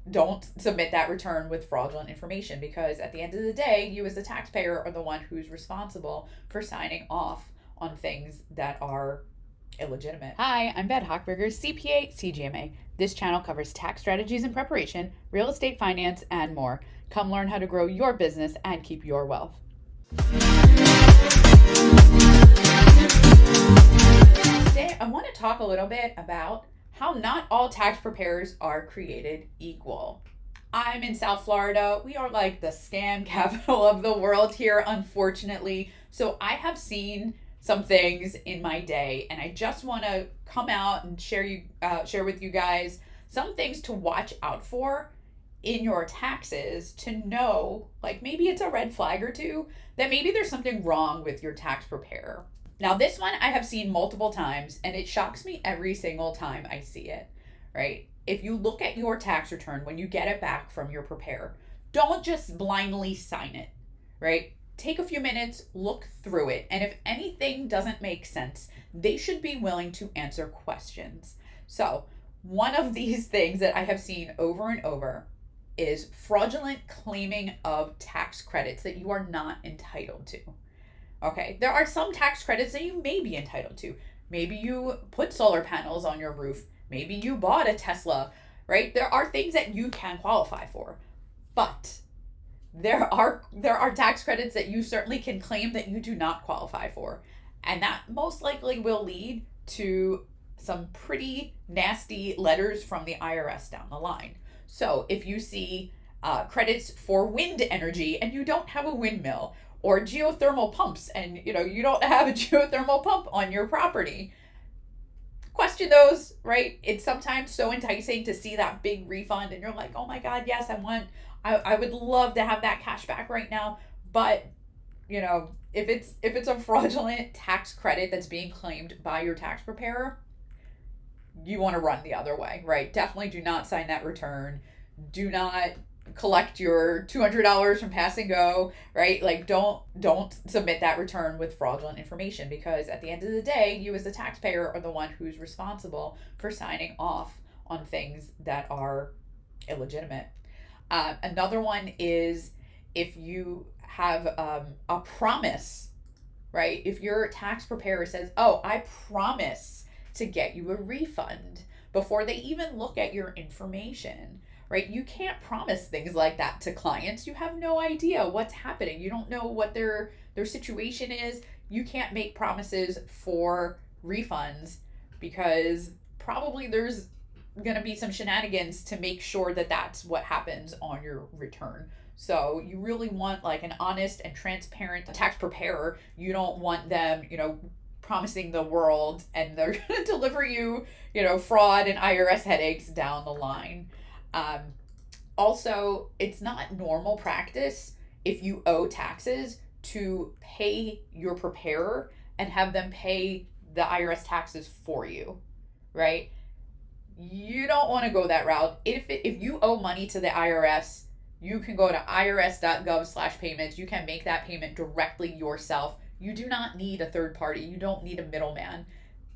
don't submit that return with fraudulent information, because at the end of the day, you as the taxpayer are the one who's responsible for signing off on things that are illegitimate. Hi, I'm Bette Hochberger, CPA, CGMA. This channel covers tax strategies and preparation, real estate finance, and more. Come learn how to grow your business and keep your wealth. Today, I want to talk a little bit about how not all tax preparers are created equal. I'm in South Florida. We are like the scam capital of the world here, unfortunately. So I have seen some things in my day, and I just want to come out and share with you guys some things to watch out for in your taxes, to know, like, maybe it's a red flag or two that maybe there's something wrong with your tax preparer. Now, this one I have seen multiple times, and it shocks me every single time I see it, right? If you look at your tax return when you get it back from your preparer, don't just blindly sign it, right? Take a few minutes, look through it, and if anything doesn't make sense, they should be willing to answer questions. So, one of these things that I have seen over and over is fraudulent claiming of tax credits that you are not entitled to. Okay, there are some tax credits that you may be entitled to. Maybe you put solar panels on your roof. Maybe you bought a Tesla, right? There are things that you can qualify for. But there are tax credits that you certainly can claim that you do not qualify for. And that most likely will lead to some pretty nasty letters from the IRS down the line. So if you see credits for wind energy and you don't have a windmill, or geothermal pumps and you don't have a geothermal pump on your property, question those, right? It's sometimes so enticing to see that big refund and you're like, oh my God, yes, I would love to have that cash back right now. But if it's a fraudulent tax credit that's being claimed by your tax preparer, you want to run the other way, right? Definitely do not sign that return. Do not collect your $200 from Pass and Go, right? Like, don't submit that return with fraudulent information, because at the end of the day, you as the taxpayer are the one who's responsible for signing off on things that are illegitimate. Another one is if you have a promise, right? If your tax preparer says, oh, I promise to get you a refund, before they even look at your information, right? You can't promise things like that to clients. You have no idea what's happening. You don't know what their situation is. You can't make promises for refunds, because probably there's going to be some shenanigans to make sure that that's what happens on your return. So you really want like an honest and transparent tax preparer. You don't want them, promising the world and they're going to deliver you, fraud and IRS headaches down the line. Also, it's not normal practice if you owe taxes to pay your preparer and have them pay the IRS taxes for you, right? You don't want to go that route. If you owe money to the IRS, you can go to irs.gov/payments. You can make that payment directly yourself. You do not need a third party. You don't need a middleman.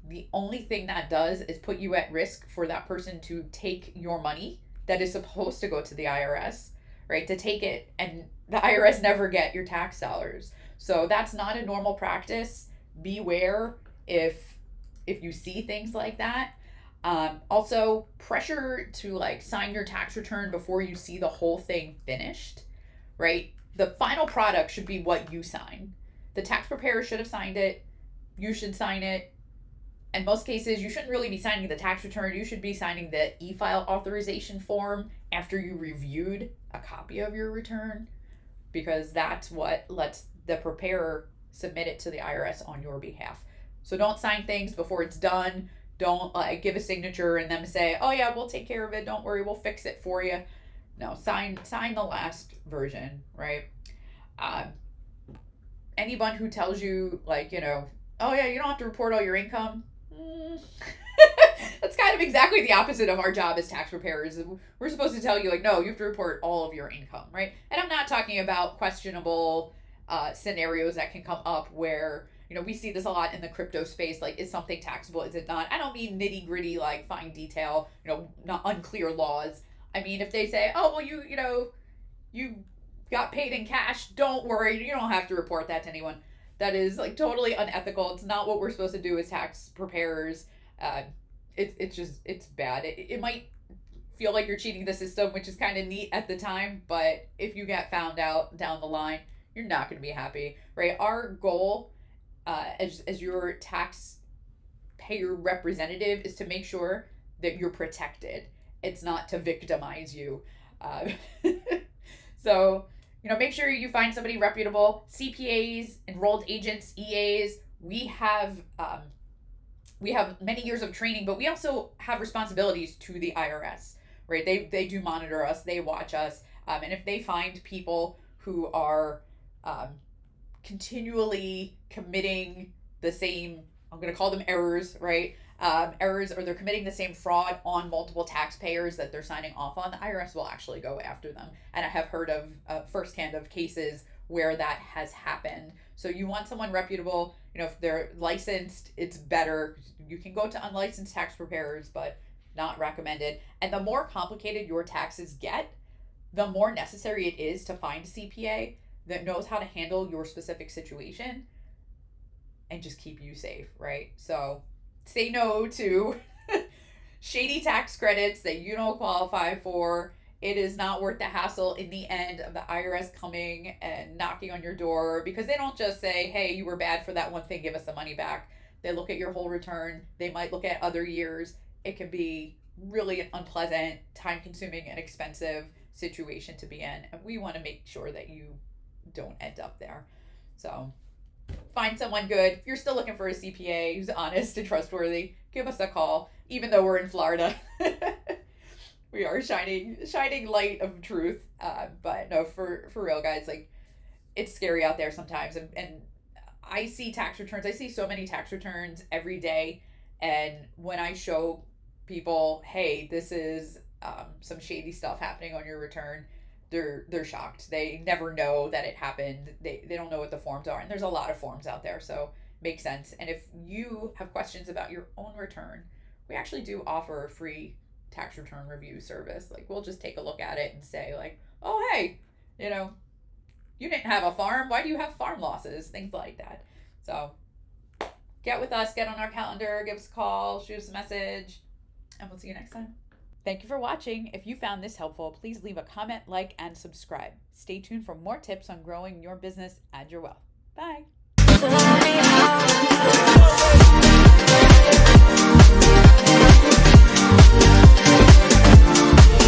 The only thing that does is put you at risk for that person to take your money that is supposed to go to the IRS, right? To take it, and the IRS never get your tax dollars. So that's not a normal practice. Beware if you see things like that. Also, pressure to like sign your tax return before you see the whole thing finished, right? The final product should be what you sign. The tax preparer should have signed it. You should sign it. In most cases, you shouldn't really be signing the tax return. You should be signing the e-file authorization form after you reviewed a copy of your return, because that's what lets the preparer submit it to the IRS on your behalf. So don't sign things before it's done. Don't give a signature and then say, oh yeah, we'll take care of it. Don't worry, we'll fix it for you. No, sign the last version, right? Anyone who tells you oh yeah, you don't have to report all your income. That's kind of exactly the opposite of our job as tax preparers. We're supposed to tell you no, you have to report all of your income, right? And I'm not talking about questionable scenarios that can come up where, we see this a lot in the crypto space. Like, is something taxable? Is it not? I don't mean nitty gritty, like fine detail, not unclear laws. I mean, if they say, oh, well, you got paid in cash, don't worry, you don't have to report that to anyone. That is like totally unethical. It's not what we're supposed to do as tax preparers. Uh, it's bad. It might feel like you're cheating the system, which is kind of neat at the time, but if you get found out down the line, you're not going to be happy, right? Our goal as your taxpayer representative is to make sure that you're protected. It's not to victimize you. Uh, so, make sure you find somebody reputable. CPAs, enrolled agents, EAs. We have many years of training, but we also have responsibilities to the IRS, right? They do monitor us, they watch us, and if they find people who are continually committing the same, I'm going to call them errors, right? Errors, or they're committing the same fraud on multiple taxpayers that they're signing off on, the IRS will actually go after them. And I have heard of firsthand of cases where that has happened. So you want someone reputable. If they're licensed, it's better. You can go to unlicensed tax preparers, but not recommended. And the more complicated your taxes get, the more necessary it is to find a CPA that knows how to handle your specific situation and just keep you safe, right? So say no to shady tax credits that you don't qualify for. It is not worth the hassle in the end of the IRS coming and knocking on your door, because they don't just say, hey, you were bad for that one thing, give us the money back. They look at your whole return. They might look at other years. It can be really an unpleasant, time-consuming, and expensive situation to be in. And we want to make sure that you don't end up there. So find someone good. If you're still looking for a CPA who's honest and trustworthy, give us a call. Even though we're in Florida, we are shining light of truth. But no, for real, guys, like, it's scary out there sometimes. And I see tax returns. I see so many tax returns every day. And when I show people, hey, this is some shady stuff happening on your return, they're shocked. They never know that it happened. They don't know what the forms are. And there's a lot of forms out there, so makes sense. And if you have questions about your own return, we actually do offer a free tax return review service. Like, we'll just take a look at it and say, like, oh, hey, you didn't have a farm. Why do you have farm losses? Things like that. So get with us, get on our calendar, give us a call, shoot us a message, and we'll see you next time. Thank you for watching. If you found this helpful, please leave a comment, like, and subscribe. Stay tuned for more tips on growing your business and your wealth. Bye.